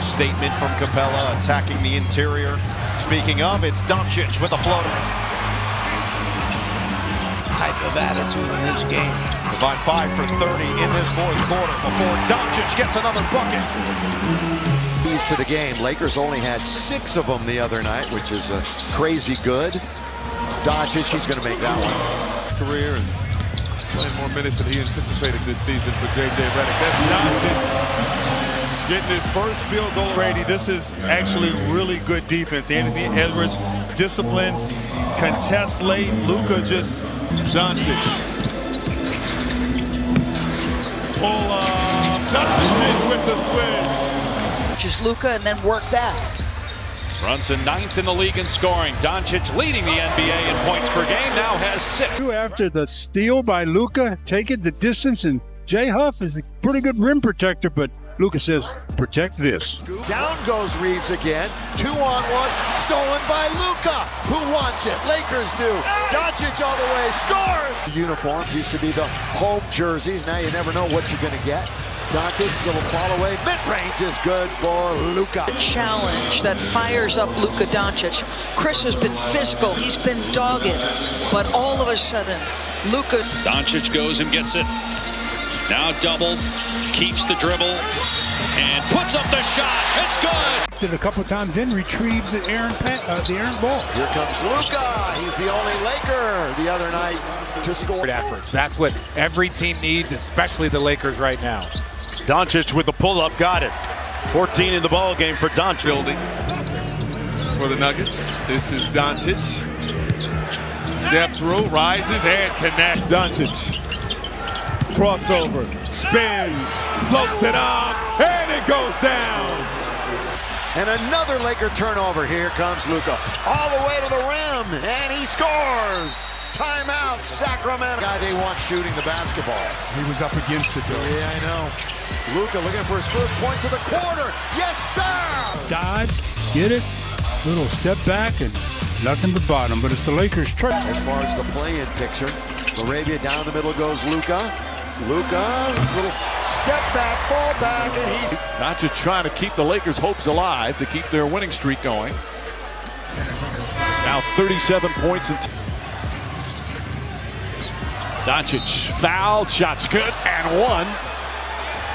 statement from Capella, attacking the interior. Speaking of, it's Doncic with a floater. Type of attitude in this game. About 5 for 30 in this fourth quarter before Doncic gets another bucket. Keys to the game. Lakers only had 6 of them the other night, which is crazy good. Doncic, he's going to make that one. Career and playing more minutes than he anticipated this season for J.J. Redick. That's Doncic getting his first field goal. Brady, this is actually really good defense. Anthony Edwards disciplines, contests late. Luka just Doncic. Pull up. Doncic with the switch. Just Luka and then work that. Brunson 9th in the league in scoring. Doncic leading the NBA in points per game, now has 6. After the steal by Luka, take it the distance, and Jay Huff is a pretty good rim protector, but Luka says, protect this. Down goes Reeves again. 2-on-1, stolen by Luka. Who wants it? Lakers do. Doncic all the way, score! Uniforms used to be the home jerseys. Now you never know what you're going to get. Doncic, little fall away. Mid-range is good for Luka. A challenge that fires up Luka Dončić. Chris has been physical. He's been dogged. But all of a sudden, Luka... Doncic goes and gets it. Now doubled. Keeps the dribble. And puts up the shot. It's good. Did a couple times, then retrieves the errant ball. Here comes Luka. He's the only Laker the other night to score. Efforts. That's what every team needs, especially the Lakers right now. Doncic with the pull-up, got it. 14 in the ball game for Doncic. Building for the Nuggets. This is Doncic. Step through, rises, and connect. Doncic. Crossover, spins, floats it up, and it goes down. And another Laker turnover. Here comes Luka. All the way to the rim, and he scores. Timeout, Sacramento. Guy they want shooting the basketball. He was up against it, though. Yeah, I know. Luka looking for his first points of the quarter. Yes, sir! Dodge, get it, little step back, and nothing but bottom. But it's the Lakers' try. As far as the play-in picture, Arabia down the middle goes Luka. Luka, little step back, fall back, and he's... Doncic trying to keep the Lakers' hopes alive, to keep their winning streak going. Now 37 points. Doncic fouled, shots good, and one.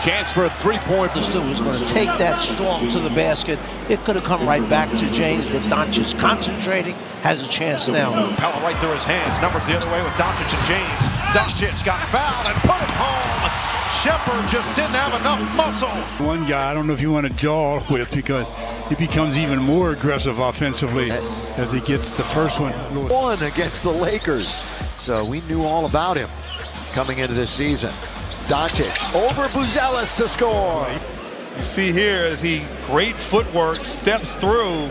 Chance for a three-point. Houston was going to take that strong to the basket. It could have come right back to James, but Doncic concentrating, has a chance now. Pella right through his hands. Numbers the other way with Doncic and James. Doncic got fouled and put it home. Shepard just didn't have enough muscle. One guy I don't know if you want to jaw with, because he becomes even more aggressive offensively as he gets the first one. One against the Lakers. So we knew all about him coming into this season. Doncic over Buzelis to score. You see here as he, great footwork, steps through.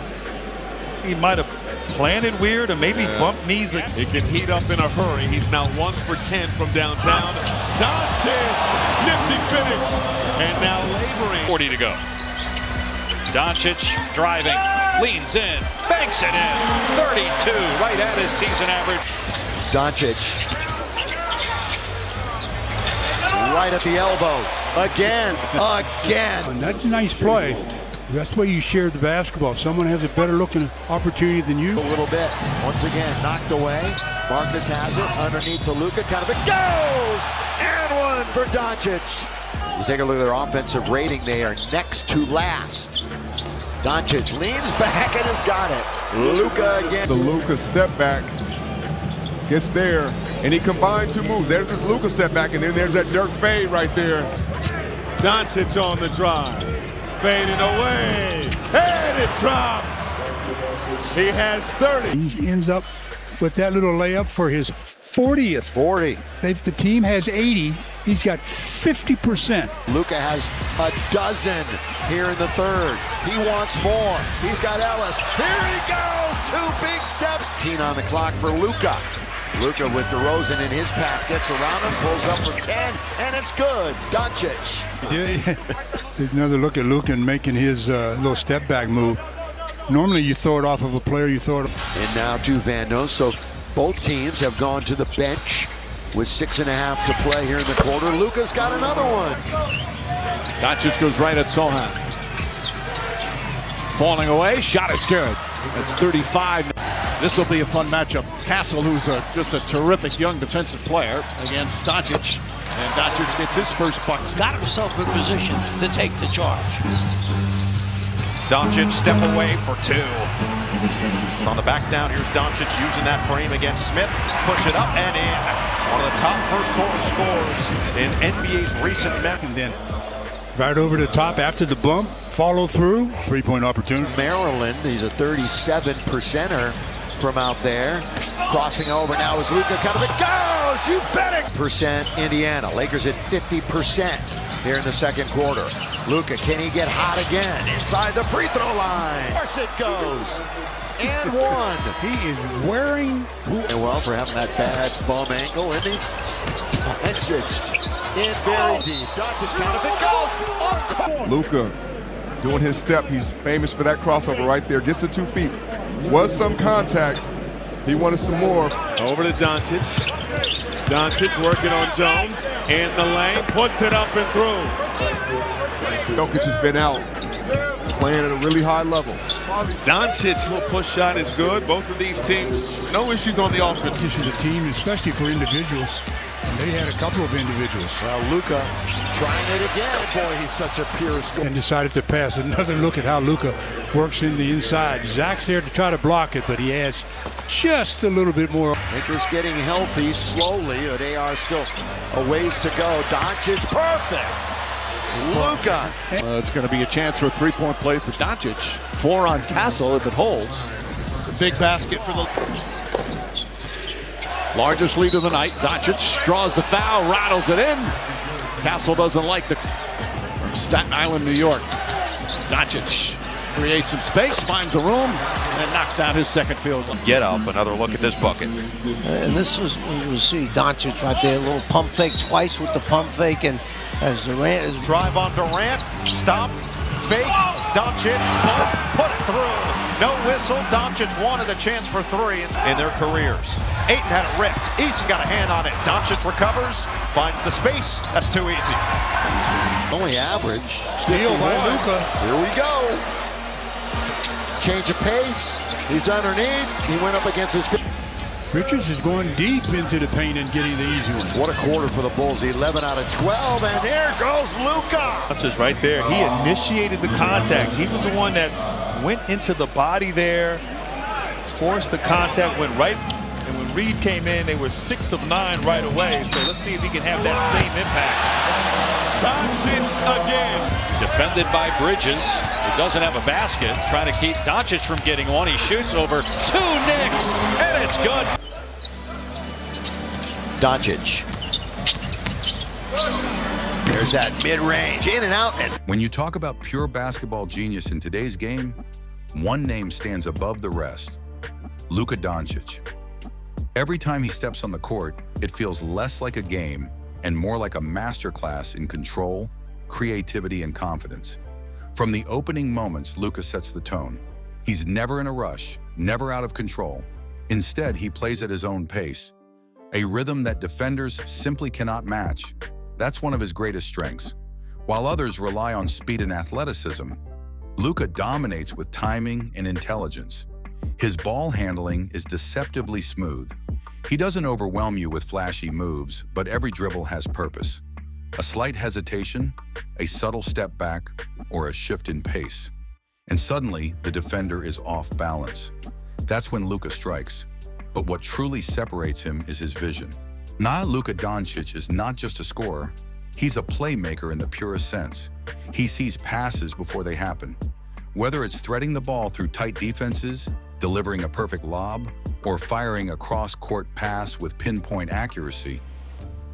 He might have planted weird or maybe bumped knees. It can heat up in a hurry. He's now 1 for 10 from downtown. Doncic, nifty finish, and now laboring. 40 to go. Doncic driving, leans in, banks it in. 32, right at his season average. Doncic right at the elbow. Again. And that's a nice play. That's the way you share the basketball. Someone has a better looking opportunity than you. A little bit. Once again, knocked away. Marcus has it underneath to Luka. Kind of it goes! And one for Doncic. You take a look at their offensive rating. They are next to last. Doncic leans back and has got it. Luka again. The Luka step back gets there, and he combined 2 moves. There's his Luka step back, and then there's that Dirk fade right there. Doncic on the drive. Fading away, and it drops. He has 30. He ends up with that little layup for his 40th. 40. If the team has 80, he's got 50%. Luka has a dozen here in the third. He wants more. He's got Ellis. Here he goes. 2 big steps. 10 on the clock for Luka. Luka with DeRozan in his path, gets around him, pulls up for 10, and it's good. Doncic. Another look at Luka and making his little step back move. Normally you throw it off of a player, you throw it. And now to Vando. So both teams have gone to the bench with 6.5 to play here in the quarter. Luka's got another one. Doncic goes right at Sohan. Falling away, shot is good. That's 35. This will be a fun matchup. Castle, who's just a terrific young defensive player, against Doncic. And Doncic gets his first buck. Got himself in position to take the charge. Doncic step away for two. On the back down, here's Doncic using that frame against Smith. Push it up and in. One of the top first quarter scores in NBA's recent memory. And then right over the top after the bump, follow through, three-point opportunity. Maryland, he's a 37%er from out there. Crossing over now is Luka. Kind of it goes. You bet it. % Indiana. Lakers at 50% here in the second quarter. Luka, can he get hot again? Inside the free throw line. Of course it goes. And one. He is wearing. And well, for having that bad bum ankle, isn't he? Doncic in very deep. Doncic kind of it goes. Luka doing his step. He's famous for that crossover right there. Gets to 2 feet. Was some contact. He wanted some more. Over to Doncic. Doncic working on Jones in the lane. Puts it up and through. Jokic has been out, playing at a really high level. Doncic's little push shot is good. Both of these teams, no issues on the offense. This is a team, especially for individuals. And they had a couple of individuals. Well, Luka trying it again. Boy, he's such a pure scorer. And decided to pass. Another look at how Luka works in the inside. Zach's there to try to block it, but he adds just a little bit more. Lakers getting healthy slowly, but they are still a ways to go. Doncic, perfect. Luka. It's going to be a chance for a three-point play for Doncic. 4 on Castle if it holds. Big basket for the... Largest lead of the night. Doncic draws the foul, rattles it in. Castle doesn't like the Staten Island, New York. Doncic creates some space, finds a room, and knocks down his second field goal. Get up, another look at this bucket. And this is, you see Doncic right there, a little pump fake twice with the pump fake, and as Durant is... Drive on Durant, stop, fake, Doncic, bump, put it through. No whistle. Doncic wanted a chance for 3 in their careers. Ayton had it ripped. Easy got a hand on it. Doncic recovers, finds the space. That's too easy. Only average. Steal by Luka. Here we go. Change of pace. He's underneath. He went up against his... Richards is going deep into the paint and getting the easy one. What a quarter for the Bulls. 11 out of 12, and there goes Luka. Doncic right there. He initiated the contact. He was the one that went into the body there, forced the contact, went right. And when Reed came in, they were 6 of 9 right away. So let's see if he can have that same impact. Doncic again. Defended by Bridges. He doesn't have a basket. Trying to keep Doncic from getting one. He shoots over 2 Knicks, and it's good. Doncic. There's that mid-range, in and out. And when you talk about pure basketball genius in today's game, one name stands above the rest: Luka Dončić. Every time he steps on the court, it feels less like a game and more like a masterclass in control, creativity, and confidence. From the opening moments, Luka sets the tone. He's never in a rush, never out of control. Instead, he plays at his own pace, a rhythm that defenders simply cannot match. That's one of his greatest strengths. While others rely on speed and athleticism, Luka dominates with timing and intelligence. His ball handling is deceptively smooth. He doesn't overwhelm you with flashy moves, but every dribble has purpose. A slight hesitation, a subtle step back, or a shift in pace. And suddenly, the defender is off balance. That's when Luka strikes. But what truly separates him is his vision. Luka Dončić is not just a scorer, he's a playmaker in the purest sense. He sees passes before they happen. Whether it's threading the ball through tight defenses, delivering a perfect lob, or firing a cross-court pass with pinpoint accuracy,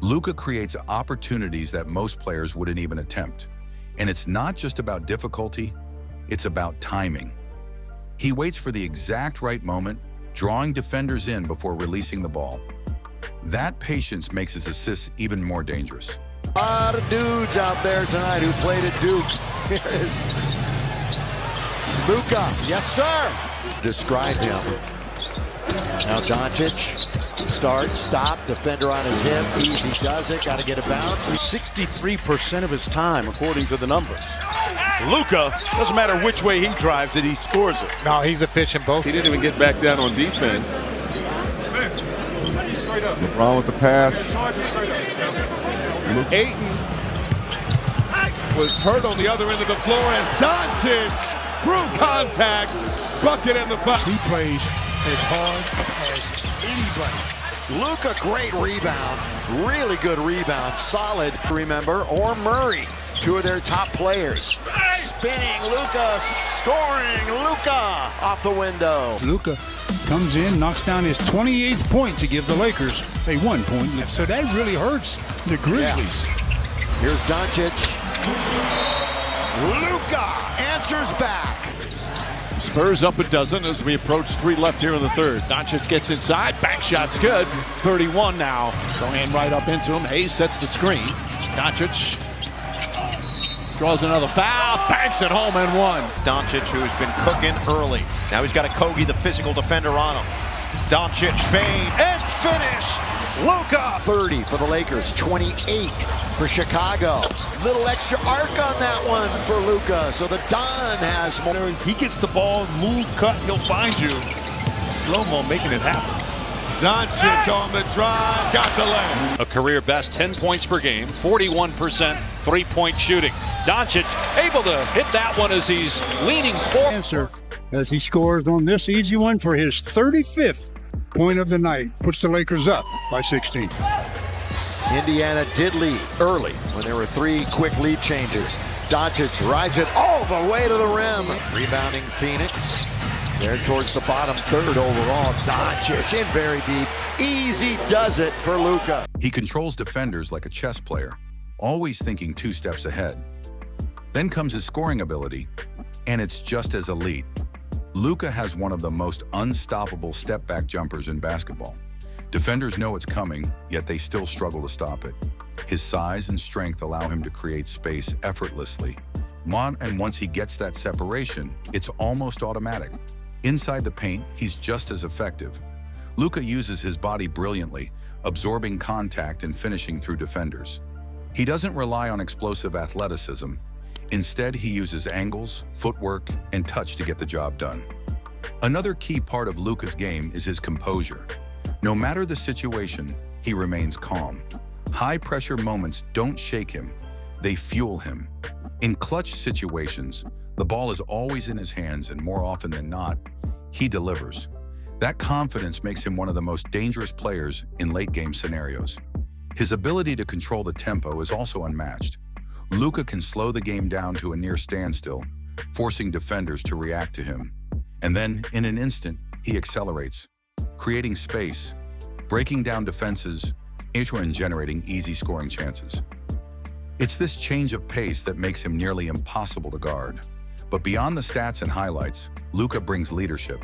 Luka creates opportunities that most players wouldn't even attempt. And it's not just about difficulty, it's about timing. He waits for the exact right moment, drawing defenders in before releasing the ball. That patience makes his assists even more dangerous. A lot of dudes out there tonight who played at Duke. Here is Luka. Yes, sir. Describe him. Now Doncic. Start, stop, defender on his hip. Easy does it. Got to get a bounce. 63% of his time, according to the numbers. Luka, doesn't matter which way he drives it, he scores it. No, he's efficient both. He didn't even get back down on defense. Wrong with the pass. Ayton was hurt on the other end of the floor as Doncic, through contact, bucket in the foul. He plays as hard as anybody. Luka, great rebound. Really good rebound. Solid, remember, or Murray. Two of their top players. Spinning, Luka, scoring, Luka off the window. Luka comes in, knocks down his 28th point to give the Lakers a 1 point. So that really hurts the Grizzlies. Yeah. Here's Doncic. Luka answers back. Spurs up a dozen as we approach 3 left here in the third. Doncic gets inside, back shot's good. 31 now, going right up into him. Hayes sets the screen. Doncic draws another foul, banks it home and one. Doncic, who's been cooking early. Now he's got a Kogi, the physical defender, on him. Doncic fade and finish. Luka. 30 for the Lakers, 28 for Chicago. Little extra arc on that one for Luka, so the Don has more. He gets the ball, move, cut, he'll find you. Slow-mo making it happen. Doncic on the drive, got the lay. A career best 10 points per game, 41% three-point shooting. Doncic able to hit that one as he's leaning forward. Answer as he scores on this easy one for his 35th point of the night. Puts the Lakers up by 16. Indiana did lead early when there were 3 quick lead changes. Doncic rides it all the way to the rim. Rebounding Phoenix. There towards the bottom third overall. Doncic in very deep. Easy does it for Luka. He controls defenders like a chess player, always thinking 2 steps ahead. Then comes his scoring ability, and it's just as elite. Luka has one of the most unstoppable step-back jumpers in basketball. Defenders know it's coming, yet they still struggle to stop it. His size and strength allow him to create space effortlessly. And once he gets that separation, it's almost automatic. Inside the paint, he's just as effective. Luka uses his body brilliantly, absorbing contact and finishing through defenders. He doesn't rely on explosive athleticism. Instead, he uses angles, footwork, and touch to get the job done. Another key part of Luka's game is his composure. No matter the situation, he remains calm. High-pressure moments don't shake him, they fuel him. In clutch situations, the ball is always in his hands, and more often than not, he delivers. That confidence makes him one of the most dangerous players in late-game scenarios. His ability to control the tempo is also unmatched. Luka can slow the game down to a near standstill, forcing defenders to react to him. And then, in an instant, he accelerates, creating space, breaking down defenses, and generating easy scoring chances. It's this change of pace that makes him nearly impossible to guard. But beyond the stats and highlights, Luka brings leadership.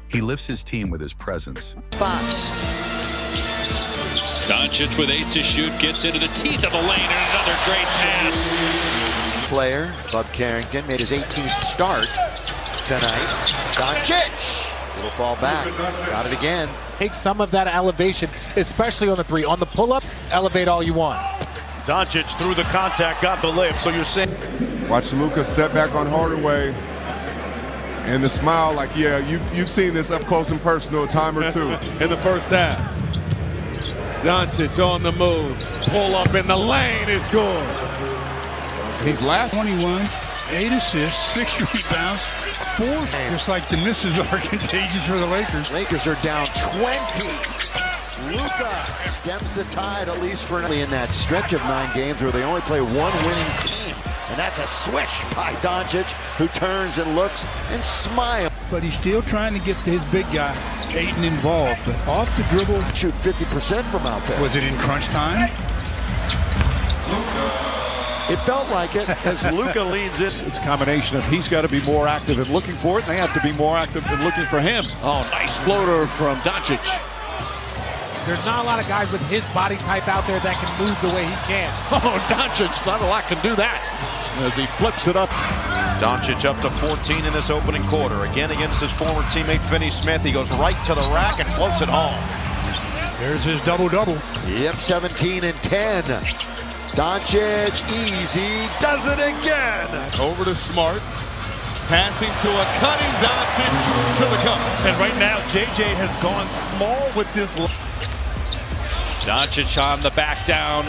He lifts his team with his presence. Box. Doncic with 8 to shoot, gets into the teeth of the lane, and another great pass. Player, Bub Carrington, made his 18th start tonight. Doncic, little ball back, got it again. Take some of that elevation, especially on the 3. On the pull-up, elevate all you want. Doncic through the contact, got the layup. So you're saying... Watch Luka step back on Hardaway. And the smile, like, yeah, you've seen this up close and personal a time or two. In the first half. Doncic on the move. Pull up in the lane is good. He's last 21, 8 assists, 6 rebounds, 4. Just like the misses are contagious for the Lakers. Lakers are down 20. Luka stems the tide, at least for in that stretch of 9 games where they only play one winning team. And that's a swish by Doncic, who turns and looks and smiles. But he's still trying to get his big guy, Ayton, involved. But off the dribble. Shoot 50% from out there. Was it in crunch time? It felt like it as Luka leans in. It's a combination of he's got to be more active in looking for it, and they have to be more active in looking for him. Oh, nice floater from Doncic. There's not a lot of guys with his body type out there that can move the way he can. Oh, Doncic, not a lot can do that as he flips it up. Doncic up to 14 in this opening quarter. Again against his former teammate Finney Smith. He goes right to the rack and floats it home. There's his double-double. Yep, 17 and 10. Doncic, easy, does it again. Over to Smart. Passing to a cutting Doncic to the cup. And right now, JJ has gone small with this. Doncic on the back down,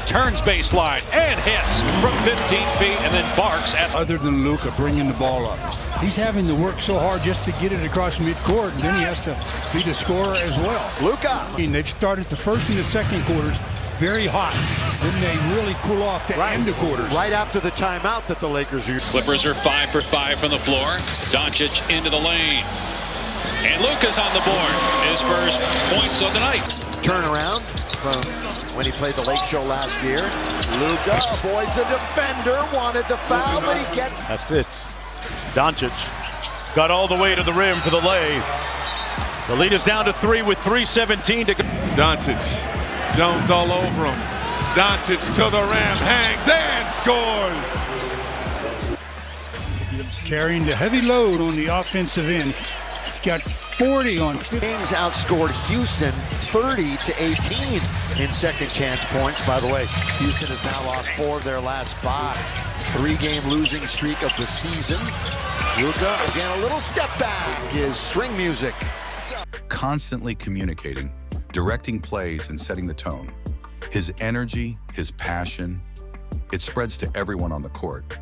turns baseline and hits from 15 feet and then barks at. Other than Luka bringing the ball up, he's having to work so hard just to get it across midcourt, and then he has to be the scorer as well. Luka. And they've started the first and the second quarters very hot. Then they really cool off to end the quarters. Right after the timeout that the Lakers are. Clippers are 5 for 5 from the floor. Doncic into the lane. And Luka's on the board. His first points of the night. Turnaround from when he played the Lake Show last year. Luka avoids a defender, wanted the foul, but he gets. That's it. Doncic got all the way to the rim for the lay. The lead is down to 3 with 3:17 to go. Doncic. Jones all over him. Doncic to the rim, hangs and scores. Carrying the heavy load on the offensive end. He's got 40 on 50. Kings outscored Houston 30-18 in second chance points. By the way, Houston has now lost 4 of their last 5. 3-game losing streak of the season. Luka, again, a little step back is string music. Constantly communicating, directing plays and setting the tone. His energy, his passion, it spreads to everyone on the court.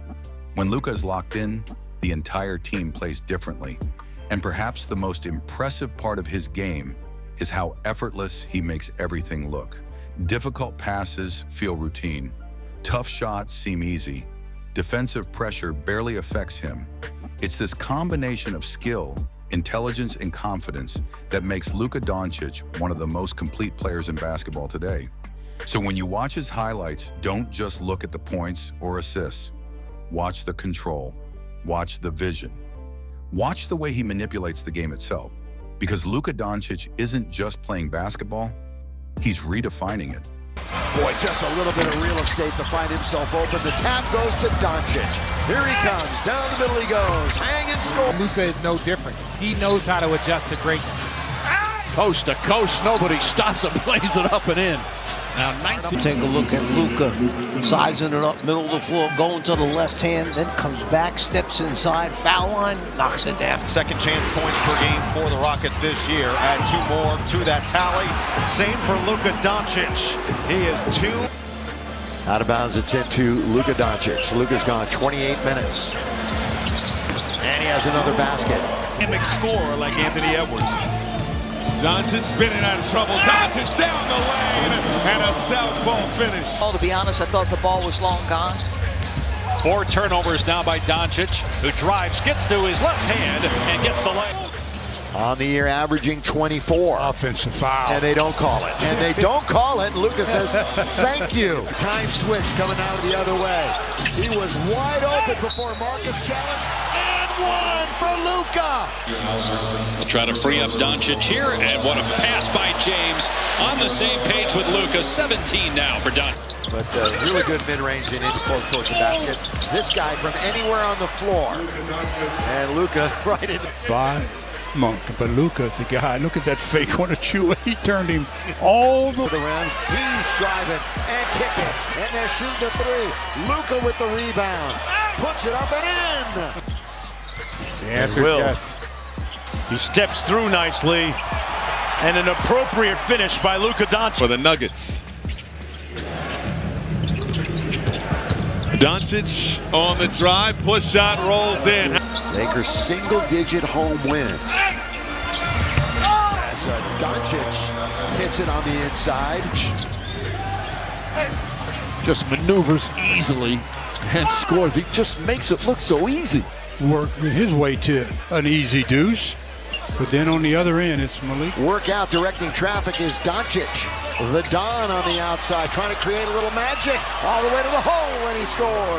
When Luka is locked in, the entire team plays differently. And perhaps the most impressive part of his game is how effortless he makes everything look. Difficult passes feel routine. Tough shots seem easy. Defensive pressure barely affects him. It's this combination of skill, intelligence, and confidence that makes Luka Dončić one of the most complete players in basketball today. So when you watch his highlights, don't just look at the points or assists. Watch the control. Watch the vision. Watch the way he manipulates the game itself. Because Luka Dončić isn't just playing basketball, he's redefining it. Boy, just a little bit of real estate to find himself open. The tap goes to Doncic. Here he comes. Down the middle he goes. Hang and score. Luka is no different. He knows how to adjust to greatness. Coast to coast, nobody stops him, plays it up and in. Now 19. Take a look at Luka, sizing it up, middle of the floor, going to the left hand, then comes back, steps inside, foul line, knocks it down. Second chance points per game for the Rockets this year. Add 2 more to that tally. Same for Luka Dončić. He is 2. Out of bounds, it's into Luka Dončić. Luka's gone 28 minutes. And he has another basket. Dynamic scorer like Anthony Edwards. Doncic spinning out of trouble. Doncic down the lane and a southpaw finish. Oh, to be honest, I thought the ball was long gone. 4 turnovers now by Doncic, who drives, gets to his left hand, and gets the lay. On the year, averaging 24. Offensive foul. And they don't call it. And they don't call it. And Luka says, thank you. Time switch coming out of the other way. He was wide open before Marcus challenged. And one for Luka. We'll try to free up Doncic here, and what a pass by James on the same page with Luka. 17 now for Doncic. But really good mid-range and in close towards the basket. This guy from anywhere on the floor. And Luka right in. By Monk, but Luka's the guy. Look at that fake on a Chua. He turned him all the rim. He's driving and kicking. And they're shooting the 3. Luka with the rebound. Puts it up and in. The answer is yes. He steps through nicely. And an appropriate finish by Luka Dončić. For the Nuggets. Doncic on the drive, push shot, rolls in. Lakers single-digit home wins. As Doncic hits it on the inside. Just maneuvers easily and scores. He just makes it look so easy. work his way to an easy deuce. But then on the other end, it's Malik. Work out directing traffic is Doncic. The Don on the outside trying to create a little magic all the way to the hole when he scores.